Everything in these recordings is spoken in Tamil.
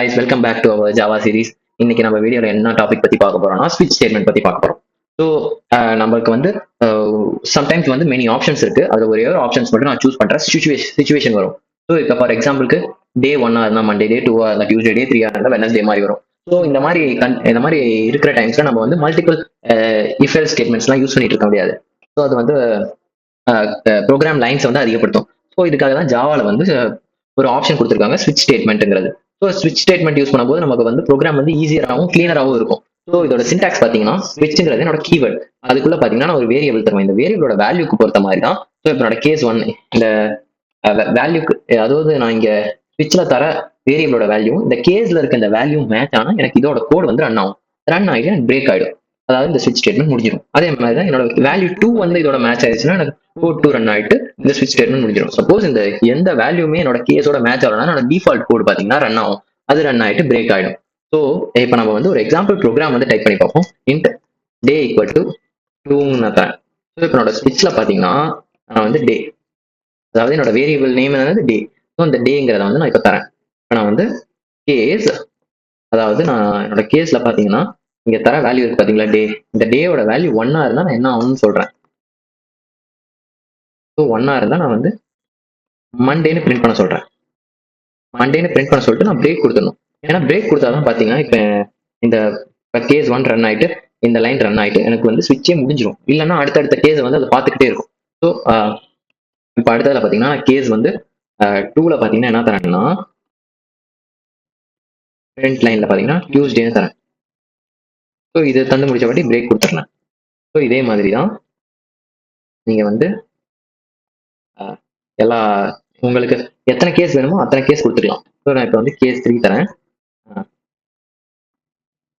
guys, welcome back to our Java series. இன்னைக்கு நம்ம வீடியோல என்ன டாபிக் பத்தி பார்க்க போறோம்னா ஸ்விட்ச் ஸ்டேட்மெண்ட் பத்தி பார்க்க போறோம். ஸோ நமக்கு வந்து சம்டைம்ஸ் வந்து மெனி ஆப்ஷன்ஸ் இருக்கு. அதுல ஒரே ஒரு ஆப்ஷன்ஸ் மட்டும் நான் சூஸ் பண்றேன். சுச்சுவேஷன் வரும். ஸோ இப்போ ஃபார் எக்ஸாம்பிளுக்கு டே 1 இருந்தா மண்டே, டே 2 இருந்தா டியூஸ்டே, டே 3 இருந்தா வெனஸ்டே மாதிரி வரும். ஸோ இந்த மாதிரி இருக்கிற டைம்ஸ்ல நம்ம வந்து மல்டிபிள் இஃப் எல்ஸ் ஸ்டேட்மெண்ட்ஸ்லாம் யூஸ் பண்ணிட்டு இருக்க முடியாது. ஸோ அது வந்து ப்ரோக்ராம் லைன்ஸ் வந்து அதிகப்படுத்தும். ஸோ இதுக்காக தான் ஜாவால வந்து ஒரு ஆப்ஷன் கொடுத்துருக்காங்க ஸ்விட்ச் ஸ்டேட்மெண்ட்ங்கிறது. ஸோ ஸ்விட்ச் ஸ்டேட்மெண்ட் யூஸ் பண்ணும்போது நமக்கு வந்து ப்ரோக்ராம் வந்து ஈஸியராகவும் கிளீனராகவும் இருக்கும். ஸோ இதோட சின்டாக்ஸ் பார்த்தீங்கன்னா ஸ்விட்ச்ங்கிறது என்னோட கீவேர்ட். அதுக்குள்ள பார்த்தீங்கன்னா நான் ஒரு வேரியபிள் தருவேன். இந்த வேரியபிளோட வேல்யூக்கு பொறுத்த மாதிரி தான். ஸோ இப்போ என்னோட கேஸ் 1 இந்த வேல்யூக்கு, அதாவது நான் இங்க ஸ்விட்ச்ல தர வேரியபிளோட வேல்யூ இந்த கேஸ்ல இருக்க இந்த வேல்யூ மேட்ச் ஆனா எனக்கு இதோட கோட் வந்து ரன் ஆகும். ரன் ஆகிட்டு எனக்கு பிரேக் ஆயிடும். அதாவது இந்த ஸ்விட்ச் ஸ்டேட்மெண்ட் முடிஞ்சிடும். அதே மாதிரி தான் என்னோட வேல்யூ 2 வந்து இதோட மேட்ச் ஆயிடுச்சுன்னா எனக்கு கோட் 2 ரன் ஆயிட்டு இந்த ஸ்விட்ச் ஸ்டேட்மெண்ட் முடிஞ்சிடும். சப்போஸ் இந்த எந்த வேல்யூமே என்னோட கேஸோட மேட்ச் ஆகலன்னா என்னோட டிஃபால்ட் கோட் பாத்தீங்கன்னா ரன் ஆகும். அது ரன் ஆயிட்டு பிரேக் ஆயிடும். ஸோ இப்போ நம்ம வந்து ஒரு எக்ஸாம்பிள் ப்ரோக்ராம் வந்து டைப் பண்ணி பார்ப்போம். இன்ட் டே ஈக்குவல் டு 2 நான் தரேன். ஸோ இப்போ என்னோட ஸ்விட்ச்ல பாத்தீங்கன்னா நான் வந்து டே, அதாவது என்னோட வேரியபிள் நேம் என்னது டே. ஸோ இந்த டேங்கிறத வந்து நான் இப்போ தரேன். இப்போ நான் வந்து கேஸ், அதாவது நான் என்னோட கேஸ்ல பாத்தீங்கன்னா இங்க தர வேல்யூ இருக்கு பாத்தீங்களா டே. இந்த டேயோட வேல்யூ 1 இருந்தா நான் என்ன ஆகும்னு சொல்றேன். ஸோ 1 இருந்தா நான் வந்து மண்டேன்னு பிரிண்ட் பண்ண சொல்றேன். மண்டேன்னு பிரிண்ட் பண்ண சொல்லிட்டு நான் பிரேக் கொடுத்துடணும். ஏன்னா பிரேக் கொடுத்தாதான் பாத்தீங்கன்னா இப்ப இந்த கேஸ் 1 ரன் ஆயிட்டு இந்த லைன் ரன் ஆயிட்டு எனக்கு வந்து ஸ்விட்சே முடிஞ்சிடும். இல்லைன்னா அடுத்தடுத்த கேஸ் வந்து அதை பார்த்துக்கிட்டே இருக்கும். ஸோ இப்போ அடுத்ததுல பாத்தீங்கன்னா கேஸ் வந்து 2ல பாத்தீங்கன்னா என்ன தரேன்னா ஃப்ரண்ட் லைன்ல பாத்தீங்கன்னா டியூஸ்டேன்னு தரேன். ஸோ இது தந்து முடிச்ச வாட்டி பிரேக் கொடுத்துட்றேன். ஸோ இதே மாதிரி தான் நீங்க வந்து எல்லா உங்களுக்கு எத்தனை கேஸ் வேணுமோ அத்தனை கேஸ் கொடுத்துக்கலாம். ஸோ நான் இப்போ வந்து கேஸ் 3 தரேன்.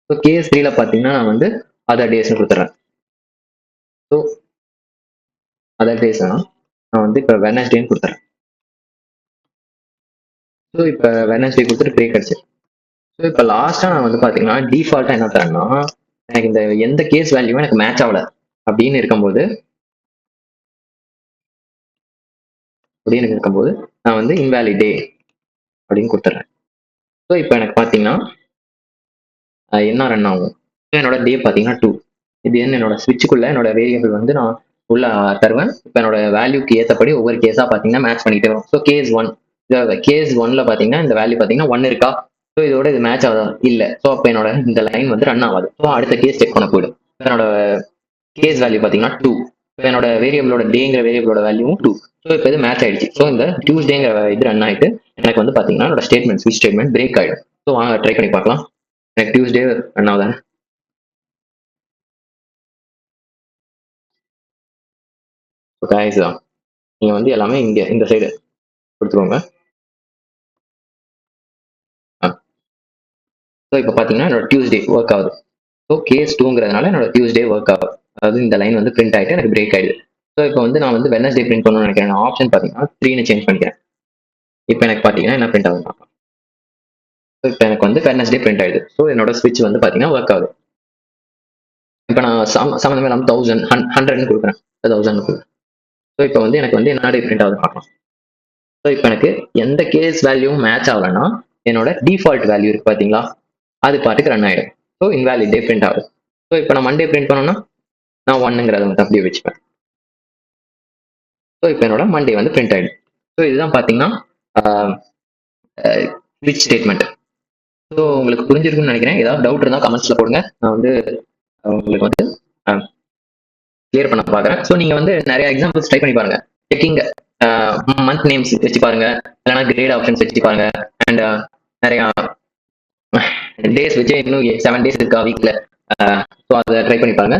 ஸோ கேஸ் 3ல பார்த்தீங்கன்னா நான் வந்து அதர் டேஸ்னு கொடுத்துட்றேன். ஸோ அதர் டேஸ் நான் வந்து இப்போ வெனஸ்டேன்னு கொடுத்துறேன். ஸோ இப்போ வெனஸ்டே கொடுத்துட்டு பிரேக் அடிச்சு. ஸோ இப்போ லாஸ்ட்டாக நான் வந்து பார்த்தீங்கன்னா டிஃபால்ட்டாக என்ன தரேன்னா எனக்கு இந்த எந்த கேஸ் வேல்யூவும் எனக்கு மேட்ச் ஆகல அப்படின்னு இருக்கும்போது நான் வந்து இன்வேலிட் டே அப்படின்னு கொடுத்துட்றேன். ஸோ இப்போ எனக்கு பார்த்தீங்கன்னா என்ன ரன் ஆகும். என்னோட டே பார்த்தீங்கன்னா 2. இது என்னோட ஸ்விட்சுக்குள்ள என்னோட வேரியபிள் வந்து நான் உள்ள தருவேன். இப்போ என்னோட வேல்யூக்கு ஏற்றபடி ஒவ்வொரு கேஸா பார்த்தீங்கன்னா மேட்ச் பண்ணிட்டு வரும். ஸோ கேஸ் 1ல பார்த்தீங்கன்னா இந்த வேல்யூ பார்த்தீங்கன்னா 1 இருக்கா. ஸோ இதோட இது மேட்ச் ஆகுதா இல்லை. ஸோ அப்போ என்னோட இந்த லைன் வந்து ரன் ஆகாது. ஸோ அடுத்த கேஸ் செக் பண்ண போயிடும். என்னோட கேஸ் வேல்யூ பார்த்தீங்கன்னா 2. இப்போ என்னோட வேரியபிளோட டேங்கிற வேரியபிளோட வேல்யூவும் 2. ஸோ இப்போ இது மேட்ச் ஆயிடுச்சு. ஸோ இந்த டியூஸ்டேங்கிற இது ரன் ஆயிட்டு எனக்கு வந்து பார்த்தீங்கன்னா என்னோட ஸ்டேட்மெண்ட் ஸ்விட்ச் ஸ்டேட்மெண்ட் பிரேக் ஆயிடும். ஸோ வாங்க ட்ரை பண்ணி பார்க்கலாம். எனக்கு டியூஸ்டே ரன் ஆகுதா. நீங்க வந்து எல்லாமே இங்க இந்த சைடு கொடுத்துருவாங்க. ஸோ இப்போ பார்த்தீங்கன்னா என்னோட டியூஸ்டே ஒர்க் ஆகுது. ஸோ கேஸ் 2ங்கிறதுனால என்னோட டியூஸ்டே ஒர்க் ஆகுது. அதாவது இந்த லைன் வந்து பிரிண்ட் ஆகிட்டு எனக்கு பிரேக் ஆயிடுது. ஸோ இப்போ வந்து நான் வந்து வெனஸ்டே பிரிண்ட் பண்ணணும்னு நினைக்கிறேன். ஆப்ஷன் பார்த்தீங்கன்னா 3ன்னு சேஞ்ச் பண்ணிக்கிறேன். இப்போ எனக்கு பார்த்தீங்கன்னா என்ன பிரிண்ட் ஆகுது பார்க்கலாம். ஸோ இப்போ எனக்கு வந்து வெனஸ்டே பிரிண்ட் ஆயிடுது. ஸோ என்னோட ஸ்விட்ச் வந்து பார்த்தீங்கன்னா ஒர்க் ஆகுது. இப்போ நான் சம்மந்தமே இல்லாமல் 1000 100ன்னு கொடுக்குறேன். 1000 கொடுக்குறேன். ஸோ இப்போ வந்து எனக்கு வந்து என்ன டே பிரிண்ட் ஆகுது பார்க்கலாம். ஸோ இப்போ எனக்கு எந்த கேஸ் வேல்யூவும் மேட்ச் ஆகலைன்னா என்னோட டிஃபால்ட் வேல்யூ இருக்கு பார்த்தீங்களா, அது பாட்டுக்கு ரன் ஆயிடும். ஸோ இன்வேலிட் டே பிரிண்ட் ஆகுது. ஸோ இப்போ நான் மண்டே பிரிண்ட் பண்ணோம்னா நான் 1ங்கிறத வந்து அப்படியே வச்சுப்பேன். ஸோ இப்போ என்னோட மண்டே வந்து பிரிண்ட் ஆயிடும். ஸோ இதுதான் பார்த்தீங்கன்னா ஸ்விட்ச் ஸ்டேட்மெண்ட். ஸோ உங்களுக்கு புரிஞ்சிருக்குன்னு நினைக்கிறேன். ஏதாவது டவுட் இருந்தால் கமெண்ட்ஸ்ல போடுங்க. நான் வந்து உங்களுக்கு வந்து கிளியர் பண்ண பார்க்குறேன். ஸோ நீங்க வந்து நிறைய எக்ஸாம்பிள்ஸ் ட்ரை பண்ணி பாருங்க. செக்கிங் மந்த் நேம்ஸ் வச்சு பாருங்க, இல்லைன்னா கிரேட் ஆப்ஷன்ஸ் வச்சு பாருங்க. அண்ட் நிறைய டேஸ் வச்சு இன்னும் 7 டேஸ் இருக்கா வீக்ல. ஸோ அதை ட்ரை பண்ணி பாருங்க.